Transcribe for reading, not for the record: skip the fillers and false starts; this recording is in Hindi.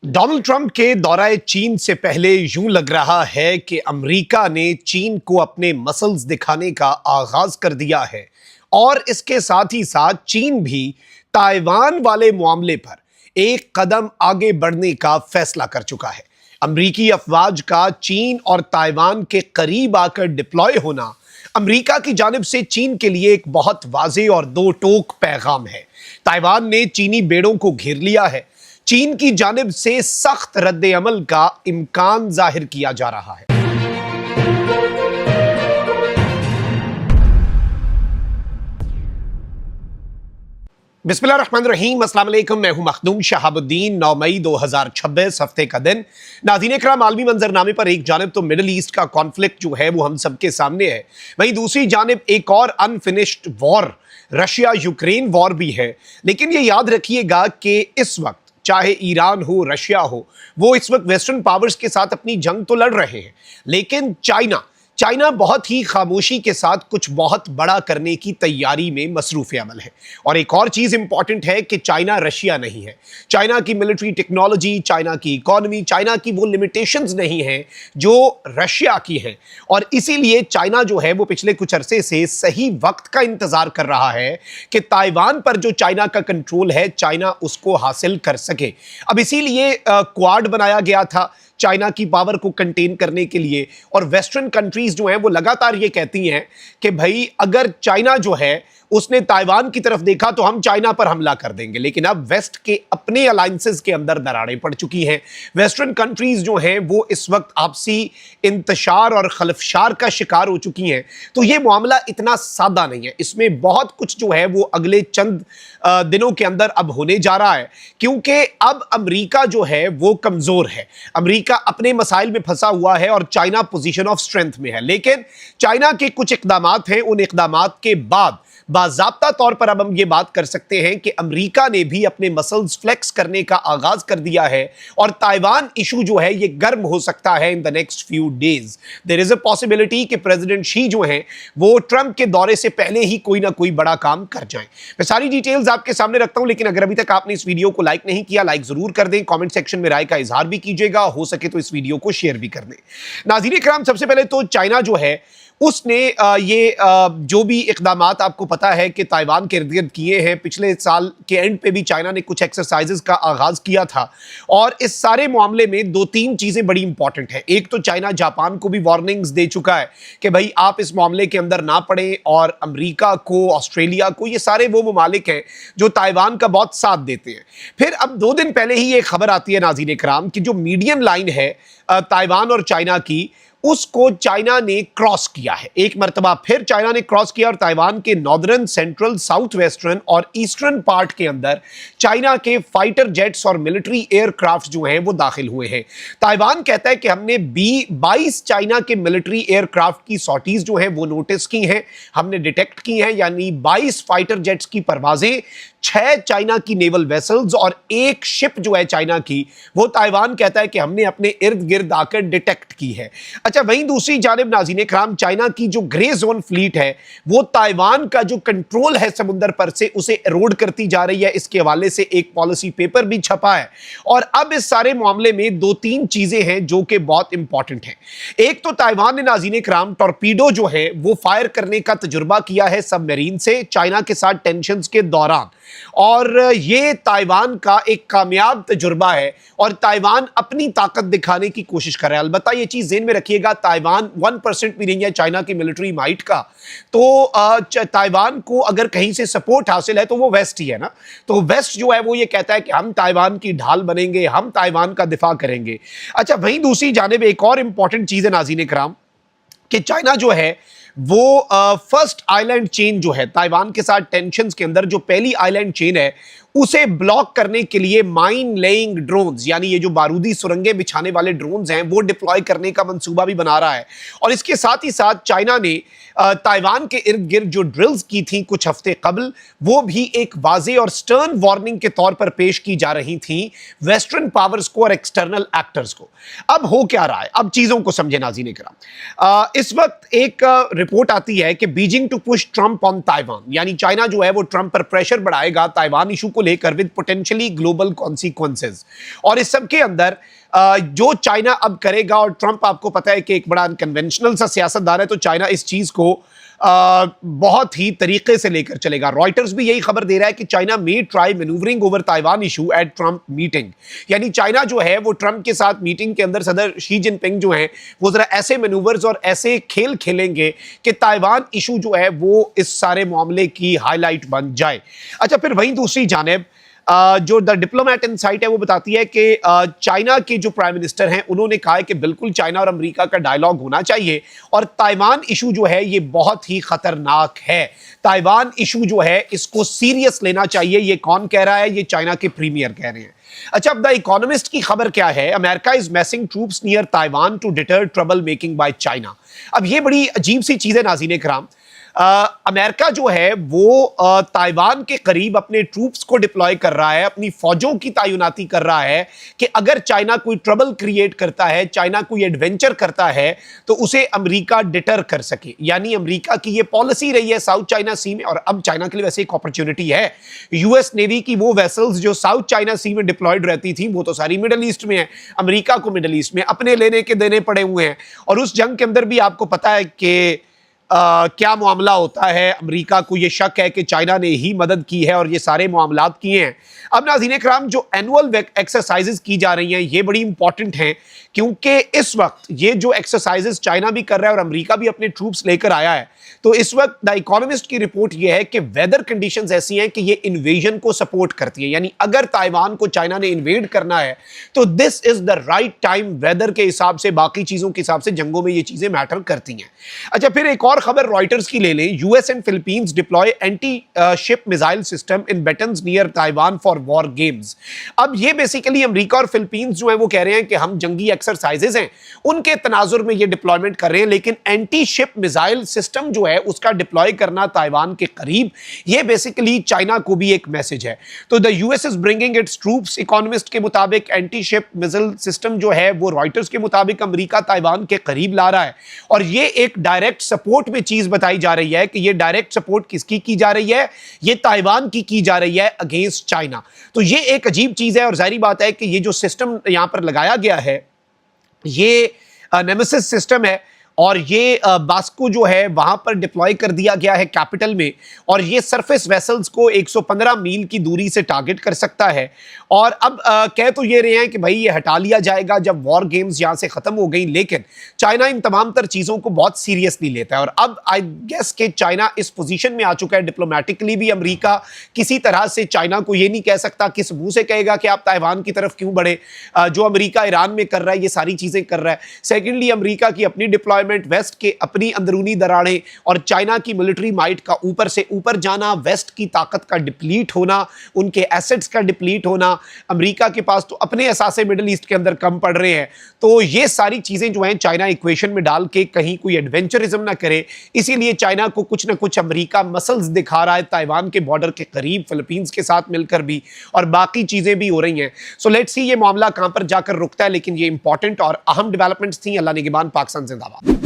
डोनाल्ड ट्रंप के दौराए चीन से पहले यूं लग रहा है कि अमेरिका ने चीन को अपने मसल्स दिखाने का आगाज कर दिया है और इसके साथ ही साथ चीन भी ताइवान वाले मामले पर एक कदम आगे बढ़ने का फैसला कर चुका है। अमेरिकी अफवाज का चीन और ताइवान के करीब आकर डिप्लॉय होना अमेरिका की जानिब से चीन के लिए एक बहुत वाज़ेह और दो टोक पैगाम है। ताइवान ने चीनी बेड़ों को घेर लिया है। चीन की जानिब से सख्त रद्द अमल का इम्कान जाहिर किया जा रहा है। बिस्मिल्लाहिर्रहमानिर्रहीम, अस्सलाम वालेकुम। मैं हूं मखदूम शहाबुद्दीन। 9 मई 2026 हफ्ते का दिन। नाज़रीन इकराम, आलमी मंजरनामे पर एक जानिब तो मिडल ईस्ट का कॉन्फ्लिक्ट जो है वो हम सबके सामने है, वहीं दूसरी जानिब एक और unfinished war Russia Ukraine war भी है। लेकिन ये याद रखिएगा कि इस वक्त चाहे ईरान हो, रशिया हो, वो इस वक्त वेस्टर्न पावर्स के साथ अपनी जंग तो लड़ रहे हैं, लेकिन चाइना बहुत ही खामोशी के साथ कुछ बहुत बड़ा करने की तैयारी में मसरूफ अमल है। और एक और चीज़ इंपॉर्टेंट है कि चाइना रशिया नहीं है। चाइना की मिलिट्री टेक्नोलॉजी, चाइना की इकोनॉमी, चाइना की वो लिमिटेशंस नहीं हैं जो रशिया की हैं। और इसीलिए चाइना जो है वो पिछले कुछ अरसे से सही वक्त का इंतज़ार कर रहा है कि ताइवान पर जो चाइना का कंट्रोल है, चाइना उसको हासिल कर सके। अब इसीलिए क्वाड बनाया गया था चाइना की पावर को कंटेन करने के लिए। और वेस्टर्न कंट्रीज जो हैं वो लगातार ये कहती हैं कि भाई अगर चाइना जो है उसने ताइवान की तरफ देखा तो हम चाइना पर हमला कर देंगे। लेकिन अब वेस्ट के अपने अलायंसेस के अंदर दरारें पड़ चुकी हैं। वेस्टर्न कंट्रीज जो हैं वो इस वक्त आपसी इंतशार और खलफशार का शिकार हो चुकी हैं। तो ये मामला इतना सादा नहीं है, इसमें बहुत कुछ जो है वो अगले चंद दिनों के अंदर अब होने जा रहा है, क्योंकि अब अमेरिका जो है वो कमजोर है। अमेरिका अपने मसाइल में फंसा हुआ है और चाइना पोजीशन ऑफ स्ट्रेंथ में है। लेकिन चाइना के कुछ इकदामात हैं, उन इकदामात के बाद बाज़ाब्ता तौर पर अब हम ये बात कर सकते हैं कि अमेरिका ने भी अपने मसल्स फ्लेक्स करने का आगाज कर दिया है और ताइवान इशू जो है ये गर्म हो सकता है in the next few days. There is a possibility कि प्रेसिडेंट शी जो हैं वो ट्रंप के दौरे से पहले ही कोई ना कोई बड़ा काम कर जाएं। मैं सारी डिटेल्स आपके सामने रखता हूं, लेकिन अगर अभी तक आपने इस वीडियो को लाइक नहीं किया, लाइक जरूर कर दें। कॉमेंट सेक्शन में राय का इजहार भी कीजिएगा, हो सके तो इस वीडियो को शेयर भी कर दें। नाज़रीन इकराम, सबसे पहले तो चाइना जो है उसने ये जो भी इक़दामात आपको पता है कि ताइवान के इर्द गिर्द किए हैं, पिछले साल के एंड पे भी चाइना ने कुछ एक्सरसाइजेस का आगाज़ किया था। और इस सारे मामले में दो तीन चीज़ें बड़ी इंपॉर्टेंट हैं। एक तो चाइना जापान को भी वार्निंग्स दे चुका है कि भाई आप इस मामले के अंदर ना पड़ें, और अमेरिका को, ऑस्ट्रेलिया को, ये सारे वो ममालिक हैं जो ताइवान का बहुत साथ देते हैं। फिर अब 2 दिन पहले ही एक खबर आती है नाज़रीन इकराम कि जो मीडियम लाइन है ताइवान और चाइना की, उसको चाइना ने क्रॉस किया है। एक मर्तबा फिर चाइना ने क्रॉस किया और ताइवान के नॉर्दर्न, सेंट्रल, साउथ वेस्टर्न और ईस्टर्न पार्ट के अंदर चाइना के फाइटर जेट्स और मिलिट्री एयरक्राफ्ट जो हैं वो दाखिल हुए हैं। ताइवान कहता है कि हमने 22 चाइना के मिलिट्री एयरक्राफ्ट की सॉटीज जो हैं वो नोटिस की हैं, हमने डिटेक्ट की हैं, यानी 22 फाइटर जेट्स की परवाजें, 6 चाइना की नेवल वेसल्स और 1 शिप जो है चाइना की, वो ताइवान कहता है कि हमने अपने इर्द गिर्द आकर डिटेक्ट की है। अच्छा, वहीं दूसरी जानिब नाज़रीन इकराम, चाइना की जो ग्रे जोन फ्लीट है वो ताइवान का जो कंट्रोल है समुंदर पर से उसे एरोड करती जा रही है। इसके हवाले से एक पॉलिसी पेपर भी छपा है। और अब इस सारे मामले में 2-3 चीजें हैं जो कि बहुत इंपॉर्टेंट हैं। एक तो ताइवान ने नाज़रीन इकराम टॉर्पीडो जो है वो फायर करने का तजुर्बा किया है सबमरीन से चाइना के साथ टेंशंस के दौरान, और ये ताइवान का एक कामयाब तजुर्बा है और ताइवान अपनी ताकत दिखाने की कोशिश कर रहा है। अलबत्ता ये चीज़ ज़हन में रखिएगा, ताइवान 1% भी नहीं है चाइना की मिलिट्री माइट का। तो ताइवान को अगर कहीं से सपोर्ट हासिल है तो वो वेस्ट ही है ना। तो वेस्ट जो है वो ये कहता है कि हम ताइवान की ढाल बनेंगे, हम ताइवान का दिफा करेंगे। अच्छा, वहीं दूसरी जानिब एक और इंपॉर्टेंट चीज़ है नाज़रीन इकराम कि चाइना जो है वो फर्स्ट आइलैंड चेन जो है ताइवान के साथ टेंशंस के अंदर, जो पहली आइलैंड चेन है उसे ब्लॉक करने के लिए माइन लेइंग ड्रोन्स, यानी ये जो बारूदी सुरंगें बिछाने वाले ड्रोन्स हैं वो डिप्लॉय करने का मंसूबा भी बना रहा है। और इसके साथ ही साथ चाइना ने ताइवान के इर्द गिर्द जो ड्रिल्स की थी कुछ हफ्ते कबल, वो भी एक वाज़े और स्टर्न वार्निंग के तौर पर पेश की जा रही थी वेस्टर्न पावर्स को और एक्सटर्नल एक्टर्स को। अब हो क्या रहा है, अब चीज़ों को समझे नाज़रीन इकराम। इस वक्त एक रिपोर्ट आती है कि Beijing to push Trump on Taiwan, यानी चाइना जो है वो ट्रंप पर प्रेशर बढ़ाएगा ताइवान इशू को लेकर विद पोटेंशियली ग्लोबल कॉन्सिक्वेंसेस। और इस सब के अंदर जो चाइना अब करेगा, और ट्रंप आपको पता है कि एक बड़ा अनकन्वेंशनल सा सियासतदान है, तो चाइना इस चीज को बहुत ही तरीके से लेकर चलेगा। रॉयटर्स भी यही खबर दे रहा है कि China may try manoeuvring over Taiwan issue at Trump meeting, यानी चाइना जो है वो ट्रंप के साथ मीटिंग के अंदर सदर शी जिनपिंग जो है वो जरा ऐसे मैन्यूवर्स और ऐसे खेल खेलेंगे कि ताइवान इशू जो है वो इस सारे मामले की हाईलाइट बन जाए। अच्छा, फिर वहीं दूसरी जानिब जो द डिप्लोमेट इनसाइट है वो बताती है कि चाइना के जो प्राइम मिनिस्टर हैं उन्होंने कहा है कि बिल्कुल चाइना और अमेरिका का डायलॉग होना चाहिए, और ताइवान इशू जो है ये बहुत ही खतरनाक है। ताइवान इशू जो है इसको सीरियस लेना चाहिए। ये कौन कह रहा है? ये चाइना के प्रीमियर कह रहे हैं। अच्छा, अब द इकोनॉमिस्ट की खबर क्या है? America is massing troops near Taiwan to deter trouble making by China. अब ये बड़ी अजीब सी चीज है नाज़रीन कराम। अमेरिका जो है वो ताइवान के करीब अपने ट्रूप्स को डिप्लॉय कर रहा है, अपनी फौजों की तैनाती कर रहा है कि अगर चाइना कोई ट्रबल क्रिएट करता है, चाइना कोई एडवेंचर करता है, तो उसे अमेरिका डिटर कर सके। यानी अमेरिका की ये पॉलिसी रही है साउथ चाइना सी में, और अब चाइना के लिए वैसे एक अपॉर्चुनिटी है। यूएस नेवी की वो वेसल्स जो साउथ चाइना सी में डिप्लॉयड रहती थी वो तो सारी मिडिल ईस्ट में है। अमेरिका को मिडिल ईस्ट में अपने लेने के देने पड़े हुए हैं, और उस जंग के अंदर भी आपको पता है कि क्या मामला होता है। अमेरिका को यह शक है कि चाइना ने ही मदद की है और ये सारे मामलात किए हैं। अब नाज़रीन इकराम, जो एनुअल एक्सरसाइजेस की जा रही हैं ये बड़ी इंपॉर्टेंट हैं, क्योंकि इस वक्त ये जो एक्सरसाइजेस चाइना भी कर रहा है और अमेरिका भी अपने ट्रूप्स लेकर आया है, तो इस वक्त द इकोनॉमिस्ट की रिपोर्ट यह है कि वेदर कंडीशंस ऐसी हैं कि ये इन्वेजन को सपोर्ट करती है। यानी अगर ताइवान को चाइना ने इन्वेड करना है तो this is the right time, weather के हिसाब से, बाकी चीजों के हिसाब से जंगों में ये चीजें मैटर करती हैं। अच्छा, फिर एक और खबर रॉयटर्स की ले लें। US and Philippines deploy anti ship missile system in Batanes near Taiwan for war games. अब ये बेसिकली अमेरिका और फिलीपींस जो है वो कह रहे हैं कि हम जंगी एक्सरसाइजेज हैं उनके तनाजुर में ये डिप्लॉयमेंट कर रहे हैं, लेकिन एंटी शिप मिसाइल सिस्टम जो है उसका डिप्लॉय करना ताइवान के करीब, ये बेसिकली चाइना को भी एक मैसेज है। तो the US is bringing it's troops, economist के मुताबिक एंटी शिप मिसाइल सिस्टम जो है वो रॉयटर्स के मुताबिक अमेरिका ताइवान के करीब ला रहा है, और ये एक डायरेक्ट सपोर्ट में चीज बताई जा रही है कि ये डायरेक्ट सपोर्ट किसकी की जा रही है? ये ताइवान की जा रही है अगेंस्ट चाइना। तो ये एक अजीब चीज है, और जाहिर बात है कि ये जो सिस्टम यहां पर लगाया गया है ये नेमेसिस सिस्टम है, और ये बास्को जो है वहां पर डिप्लॉय कर दिया गया है कैपिटल में, और ये सरफेस वेसल्स को 115 मील की दूरी से टारगेट कर सकता है। और अब कह तो ये रहे हैं कि भाई ये हटा लिया जाएगा जब वॉर गेम्स यहां से खत्म हो गई, लेकिन चाइना इन तमाम तर चीजों को बहुत सीरियसली लेता है। और अब आई गेस के चाइना इस पोजीशन में आ चुका है डिप्लोमेटिकली भी। अमेरिका किसी तरह से चाइना को ये नहीं कह सकता, किस मुंह से कहेगा कि आप ताइवान की तरफ क्यों बढ़े। जो अमेरिका ईरान में कर रहा है ये सारी चीजें कर रहा है। सेकेंडली, अमेरिका की अपनी डिप्लॉयमेंट, वेस्ट के अपनी अंदरूनी दरारें, और चाइना की मिलिट्री माइट का ऊपर से ऊपर जाना, वेस्ट की ताकत का डिप्लीट होना, उनके एसेट्स का डिप्लीट होना, अमेरिका के पास तो अपने असासे मिडिल ईस्ट के अंदर कम पड़ रहे हैं। तो ये सारी चीजें जो हैं चाइना इक्वेशन में डाल के कहीं कोई एडवेंचरिज्म ना करे, इसीलिए चाइना को कुछ ना कुछ अमेरिका मसल्स दिखा रहा है ताइवान के बॉर्डर के करीब, फिलीपींस के साथ मिलकर भी, और बाकी चीजें भी हो रही हैं। सो लेट्स सी ये मामला कहां पर जाकर रुकता है, लेकिन ये इंपॉर्टेंट और अहम डेवलपमेंट्स थी। अल्लाह निगहबान, पाकिस्तान जिंदाबाद।